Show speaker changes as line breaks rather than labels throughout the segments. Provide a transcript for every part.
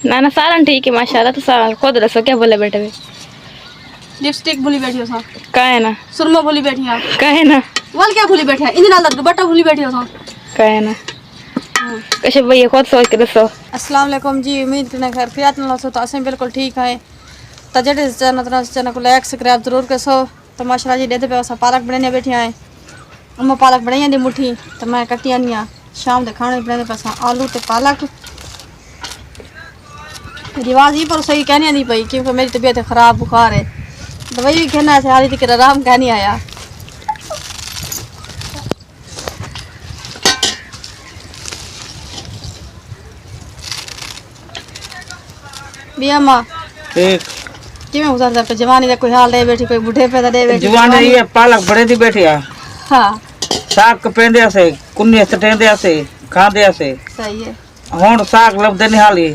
ना ना सारन ठीक है माशाल्लाह। तो साल खुद दसो क्या बोले बैठे हुए?
लिपस्टिक भूली बैठी हो सा
का है ना
सुरमा भूली बैठी है
का है ना
वाल क्या भूली बैठी है इन नाल दुपट्टा भूली बैठी हो सा
का है ना कैसे भैया खुद सोच के दसो।
अस्सलाम वालेकुम जी उम्मीद करने खैर फियात न सो तो असें बिल्कुल ठीक है। तो जेडे चैनल को लाइक सब्सक्राइब जरूर कसो। तो माशाल्लाह जी देते पे असा पालक बनाने बैठे हैं। अम्मा पालक बनाई दी मुठी तो मैं कट्टी आनी आ शाम दे खाने बनाने पे आलू ते पालक। रिवाज ही पर सही कहनी नहीं पई क्योंकि मेरी तबीयत खराब बुखार है। दवाई भी कहना है हाली तक आराम कह नहीं आया। बिया मां
ठीक
किवें गुजरदा पे जवानी दा कोई हाल दे बैठी कोई बुढ़े पे दे बैठी
जवानी ये पालक बड़े दी बैठी आ
हां
साग कपेंदे से कुन्नी सटेंदे से खांदे से
सही है
हुन साग लबदे नहीं हाली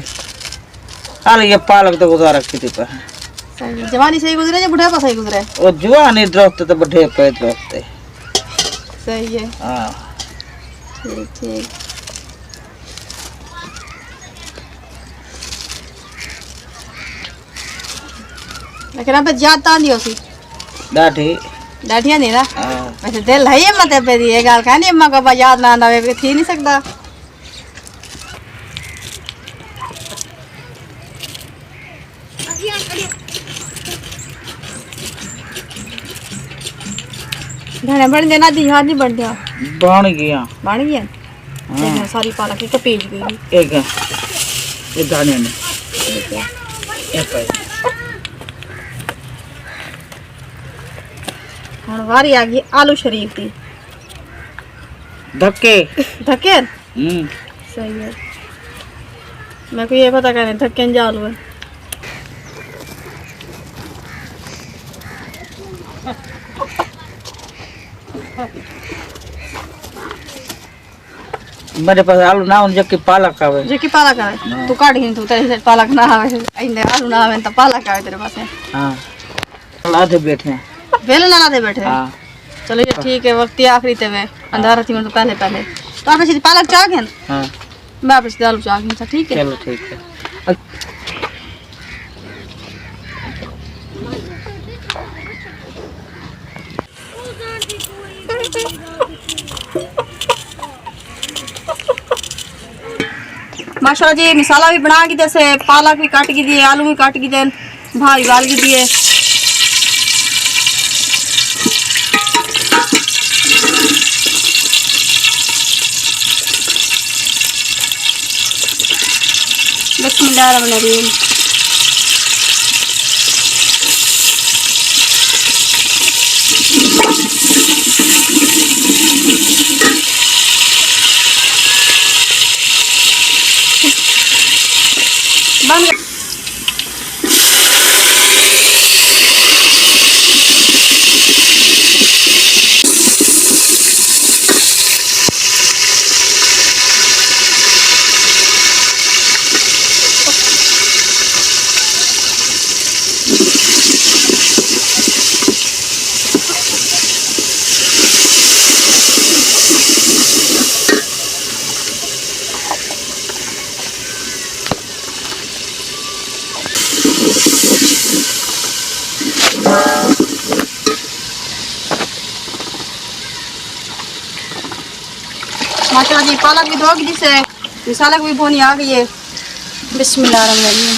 हाली ये पालक तो गुजारा की पे
सही है। जवानी सही गुजरे या बुढ़े पे सही गुजरे?
ओ जवानी दोस्त तो बढ़े पे दोस्त
सही है
हां
ठीक ठीक। लेकिन अब जाता नहीं होसी
डाठी
डाठिया नहीं ना
हां
वैसे दिल है ये मत पे दी ये गाल कहनी अम्मा को याद ना आवे थी नहीं सकता। धने बन देना दी याद नहीं बन दिया
बन गया
देखो सारी पालक एक पेज गई
एक है ये दाने ने ये पे
और वारी आ गई आलू शरीफ की
धक्के
धक्के
हम्म
सही है। मैं को ये पता करने धक्के न आलू है
मेरे पास आलू ना उन जबकि पालक आवे
जो कि पालक आवे तू काट ही तू तेरे से पालक ना आवे इंदे आलू ना आवे तो पालक आवे तेरे पास
हां आधे बैठे हैं
वेले ना दे बैठे
हां
चलो ये ठीक है वक्त आखिरी ते वे अंधारा थी मतलब पहले तो आप सीधी पालक चाह गए
हां
मैं आप सीधा आलू चाह गई ठीक है
चलो ठीक है
माशाल्लाह जी मसाला भी बना के जैसे पालक भी काट के दिए आलू भी काट के दिए भारी गाल के दिए बिस्मिल्लाहिर्रहमानिर्रहीम। बन गया माशाल्लाह जी पालक भी धो गई से मसाला भी भुनी आ गई है। बिस्मिल्लाहिर्रहमानिर्रहीम।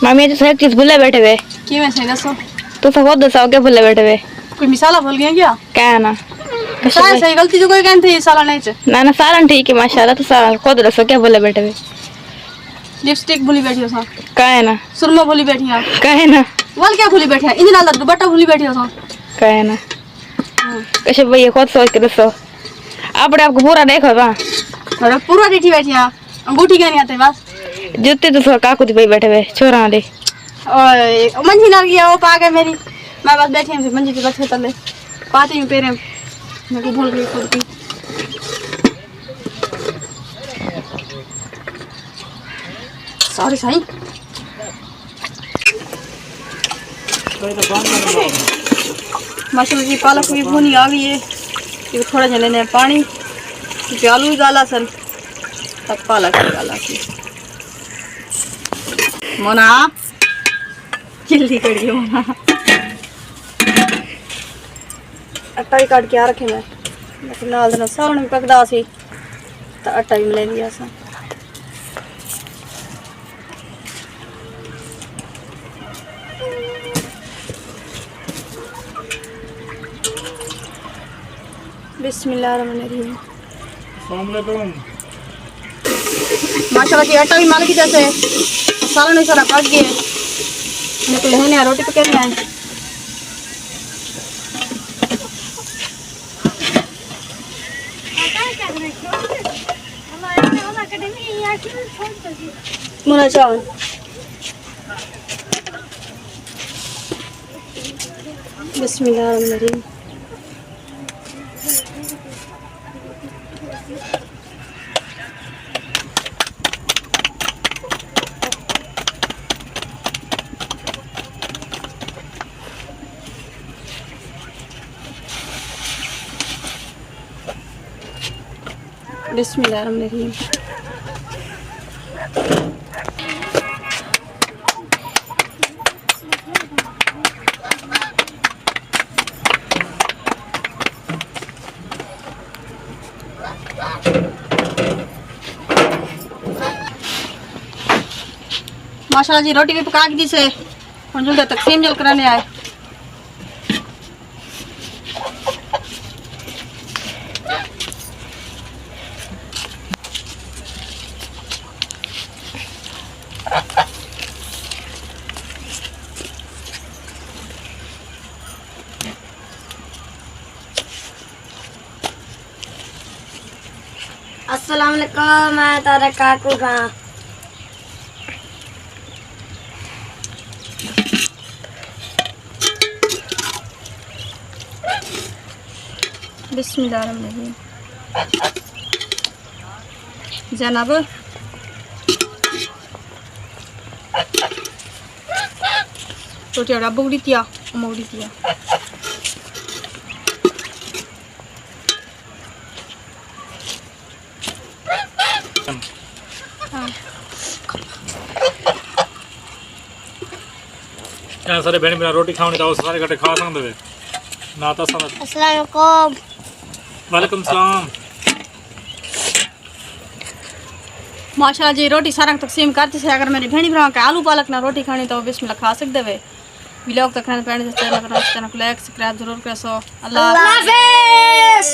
मामी तो सब चीज भूले बैठे हुए
की मैं सही दसो
तो सब खुद दसो क्या भूले बैठे हुए?
कोई मिसाला भूल गया क्या?
का है ना
मिसाल सही गलती जो कोई कहते साला नहीं च
ना ना सारन ठीक है माशाल्लाह। तो साल खुद दसो क्या भूले बैठे हुए?
लिपस्टिक भूली बैठी हो सा
का है ना
सुरमा भूली बैठी है
का है ना
वाल क्या भूली बैठी है इन नाल दुपट्टा भूली बैठी हो सा
का है ना कैसे भैया खुद सोच के दसो। अपने आपको पूरा देखो ना
अरे पूरा बैठी बैठी है अंगूठी क्या नहीं आते बस
जूते तो सो काकू भाई बैठे हुए छोरा दे
और मंजी ना गया वो पा गए मेरी मैं बस बैठी हूँ मंजी के बच्चे तले पाती हूँ पेरे मेरे को भूल गई खुद की सॉरी साईं माशाल्लाह जी पालक भी भुनी आ गई है। ये थोड़ा जने ने पानी ये आलू भी गाला सन तब पालक भी गाला सी मोना जल्दी करियो मोना। आटा भी काट के आ रखे मैं लेकिन नाल दिन सावन भी पकदा सी तो आटा भी मिला दिया सा। बिस्मिल्लाहिर्रहमानिर्रहीम। माशाल्लाह जी आटा भी माल की जैसे सालन भी सारा पक गया निकले हैं रोटी पका रहे हैं। मुना चावल बिस्मिल्लाहिर्रहमानिर्रहीम। बिस्मिल्लाहिर्रहमानिर्रहीम। माशाल्लाह जी रोटी भी पका दी से हम जल्दी तकसीम जल कराने आए।
अस्सलाम वालेकुम, मैं तारा काकू का।
बिस्मिल्लाहिर्रहमानिर्रहीम। जनाब रोटी और अब उड़ीतिया उड़ीतिया
सारे बहन बिना रोटी खाने तो सारे इकट्ठे खा सकते वे ना तो सब।
अस्सलाम वालेकुम।
वालेकुम सलाम।
माशाल्लाह जी रोटी सारा तकसीम करते से अगर मेरी भेड़ी भरा के आलू पालक ना रोटी खानी तो बिस्मिल्लाह खा सकते वे। व्लॉग तक चैनल को लाइक सब्सक्राइब जरूर करो। अल्लाह
अल्लाह हाफिज़।